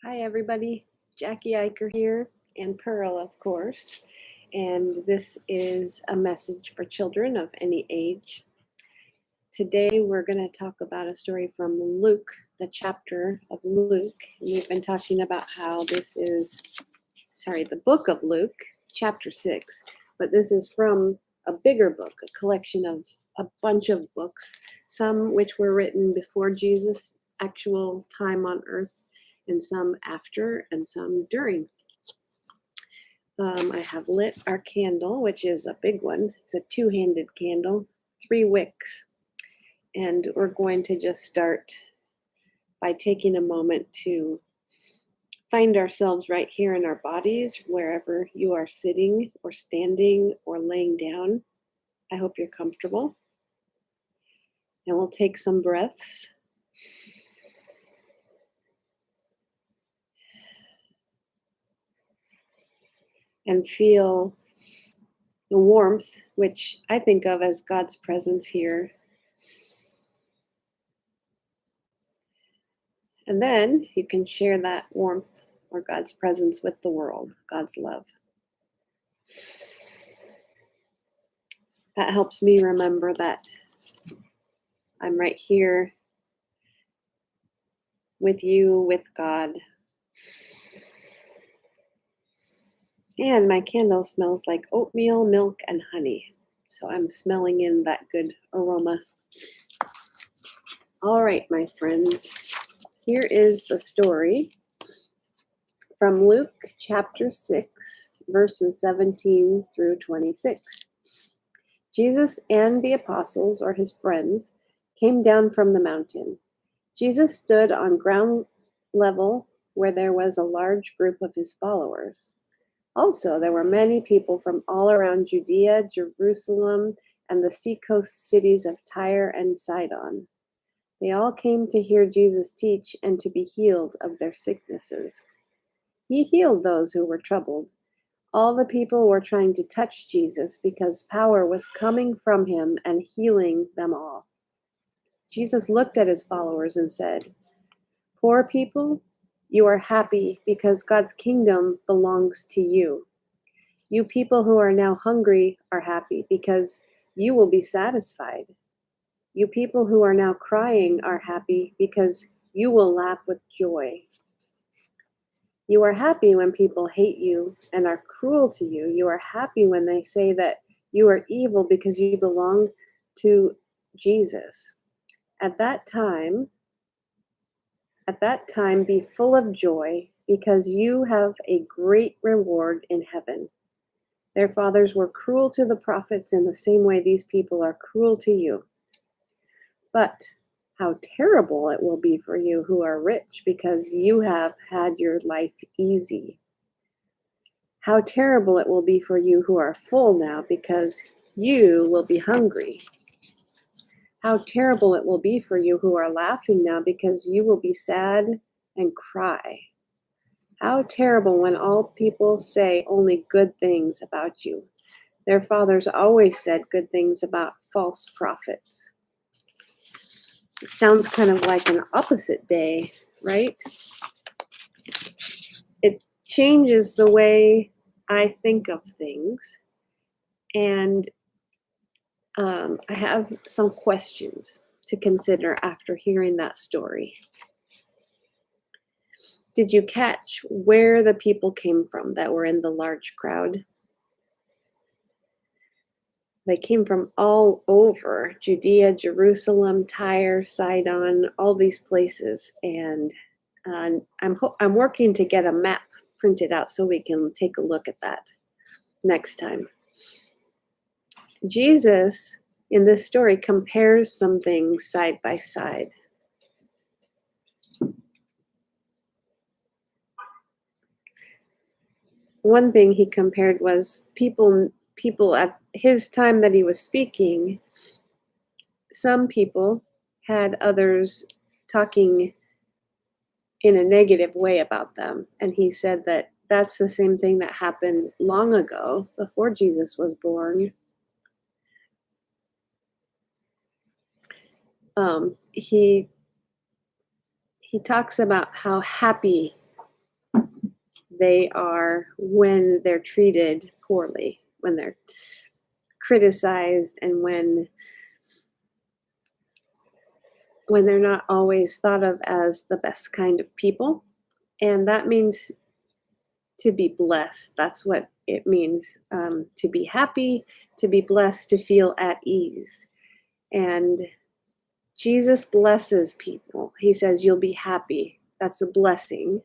Hi, everybody. Jackie Eicher here, and Pearl, of course. And this is a message for children of any age. Today, we're going to talk about a story from Luke, the chapter of Luke. And we've been talking about how this is, the book of Luke, chapter 6. But this is from a bigger book, a collection of a bunch of books, some which were written before Jesus' actual time on earth, and some after, and some during. I have lit our candle, which is a big one. It's a two-handed candle, 3 wicks. And we're going to just start by taking a moment to find ourselves right here in our bodies, wherever you are sitting or standing or laying down. I hope you're comfortable. And we'll take some breaths. And feel the warmth, which I think of as God's presence here. And then you can share that warmth or God's presence with the world, God's love. That helps me remember that I'm right here with you, with God. And my candle smells like oatmeal, milk, and honey. So I'm smelling in that good aroma. All right, my friends. Here is the story from Luke chapter 6, verses 17 through 26. Jesus and the apostles, or his friends, came down from the mountain. Jesus stood on ground level where there was a large group of his followers. Also, there were many people from all around Judea, Jerusalem, and the seacoast cities of Tyre and Sidon. They all came to hear Jesus teach and to be healed of their sicknesses. He healed those who were troubled. All the people were trying to touch Jesus because power was coming from him and healing them all. Jesus looked at his followers and said, "Poor people, you are happy because God's kingdom belongs to you. You people who are now hungry are happy because you will be satisfied. You people who are now crying are happy because you will laugh with joy. You are happy when people hate you and are cruel to you. You are happy when they say that you are evil because you belong to Jesus. At that time, be full of joy because you have a great reward in heaven. Their fathers were cruel to the prophets in the same way these people are cruel to you. But how terrible it will be for you who are rich because you have had your life easy. How terrible it will be for you who are full now because you will be hungry. How terrible it will be for you who are laughing now because you will be sad and cry. How terrible when all people say only good things about you. Their fathers always said good things about false prophets." It sounds kind of like an opposite day, right? It changes the way I think of things. And I have some questions to consider after hearing that story. Did you catch where the people came from that were in the large crowd? They came from all over Judea, Jerusalem, Tyre, Sidon, all these places. And I'm working to get a map printed out so we can take a look at that next time. Jesus, in this story, compares some things side by side. One thing he compared was people at his time that he was speaking. Some people had others talking in a negative way about them. And he said that that's the same thing that happened long ago, before Jesus was born. He talks about how happy they are when they're treated poorly, when they're criticized, and when they're not always thought of as the best kind of people. And that means to be blessed. That's what it means, to be happy, to be blessed, to feel at ease. And Jesus blesses people. He says, you'll be happy. That's a blessing.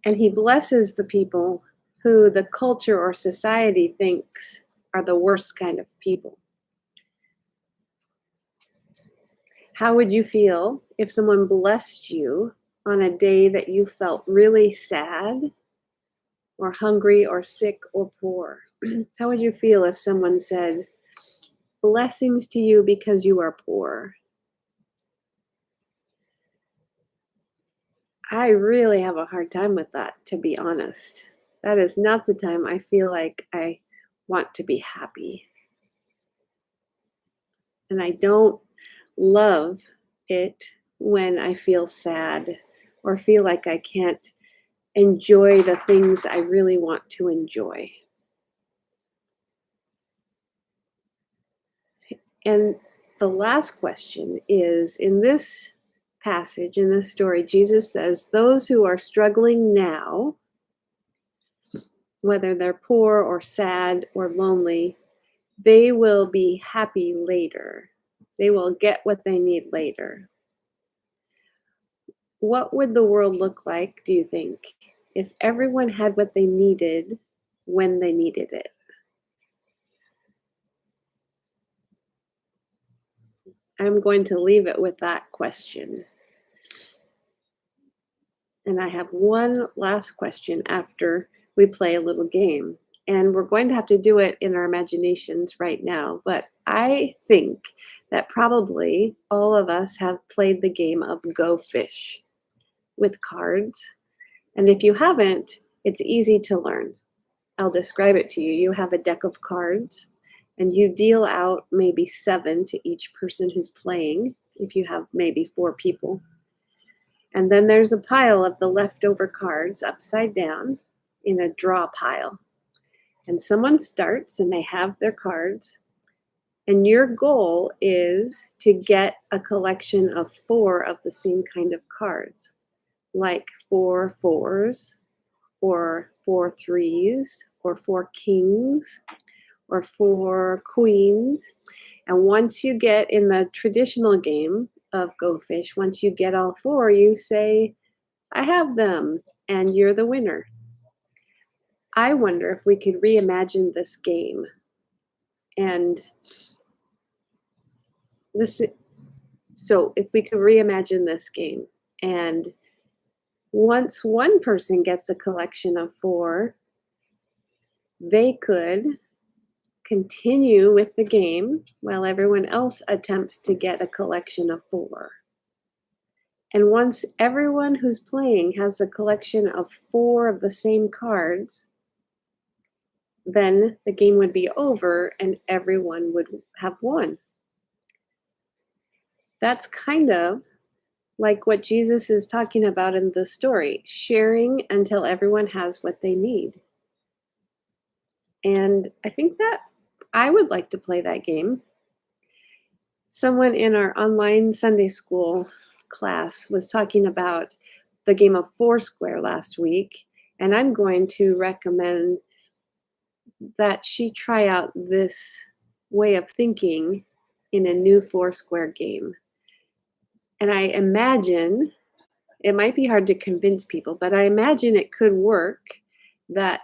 And he blesses the people who the culture or society thinks are the worst kind of people. How would you feel if someone blessed you on a day that you felt really sad or hungry or sick or poor? How would you feel if someone said, blessings to you because you are poor? I really have a hard time with that, to be honest. That is not the time I feel like I want to be happy. And I don't love it when I feel sad or feel like I can't enjoy the things I really want to enjoy. And the last question is, in this passage, in this story, Jesus says, those who are struggling now, whether they're poor or sad or lonely, they will be happy later. They will get what they need later. What would the world look like, do you think, if everyone had what they needed when they needed it? I'm going to leave it with that question. And I have one last question after we play a little game. And we're going to have to do it in our imaginations right now. But I think that probably all of us have played the game of Go Fish with cards. And if you haven't, it's easy to learn. I'll describe it to you. You have a deck of cards, and you deal out maybe 7 to each person who's playing, if you have maybe 4 people. And then there's a pile of the leftover cards upside down in a draw pile. And someone starts and they have their cards. And your goal is to get a collection of 4 of the same kind of cards, like 4 4s, or 4 3s, or 4 kings, or 4 queens. And once you get in the traditional game of Go Fish, once you get all 4, you say, I have them, and you're the winner. I wonder if we could reimagine this game. And so if we could reimagine this game, and once one person gets a collection of 4, they could continue with the game while everyone else attempts to get a collection of 4. And once everyone who's playing has a collection of 4 of the same cards, then the game would be over and everyone would have won. That's kind of like what Jesus is talking about in the story, sharing until everyone has what they need. And I think that I would like to play that game. Someone in our online Sunday school class was talking about the game of Foursquare last week, and I'm going to recommend that she try out this way of thinking in a new Foursquare game. And I imagine, it might be hard to convince people, but I imagine it could work that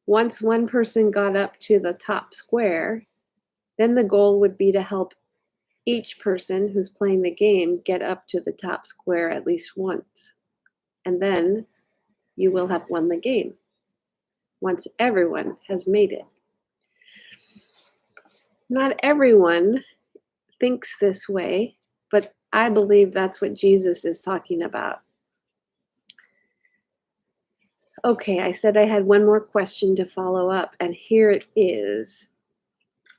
once one person got up to the top square, then the goal would be to help each person who's playing the game get up to the top square at least once. And then you will have won the game once everyone has made it. Not everyone thinks this way, but I believe that's what Jesus is talking about. Okay, I said I had one more question to follow up, and here it is.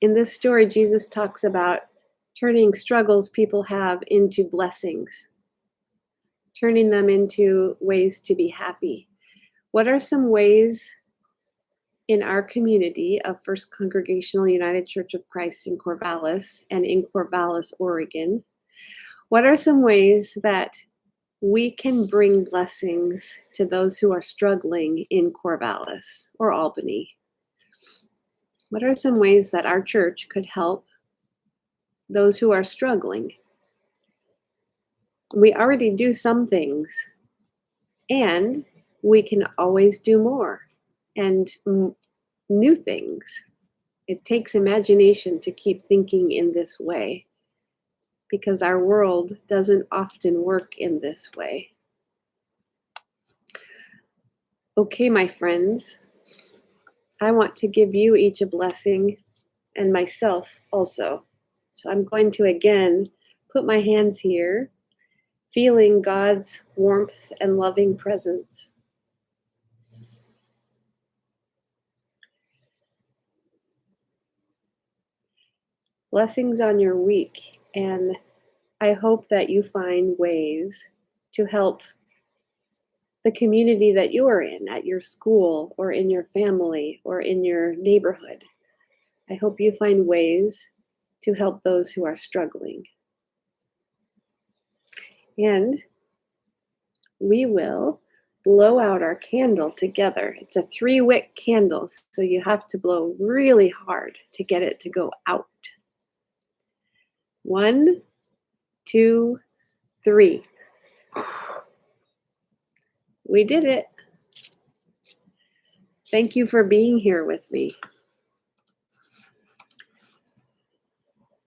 In this story, Jesus talks about turning struggles people have into blessings, turning them into ways to be happy. What are some ways in our community of First Congregational United Church of Christ in Corvallis and in Corvallis, Oregon? What are some ways that we can bring blessings to those who are struggling in Corvallis or Albany? What are some ways that our church could help those who are struggling? We already do some things, and we can always do more and new things. It takes imagination to keep thinking in this way, because our world doesn't often work in this way. Okay, my friends, I want to give you each a blessing and myself also. So I'm going to again put my hands here, feeling God's warmth and loving presence. Blessings on your week, and I hope that you find ways to help the community that you're in, at your school or in your family or in your neighborhood. I hope you find ways to help those who are struggling. And we will blow out our candle together. It's a 3-wick candle, so you have to blow really hard to get it to go out. 1, 2, 3. We did it. Thank you for being here with me.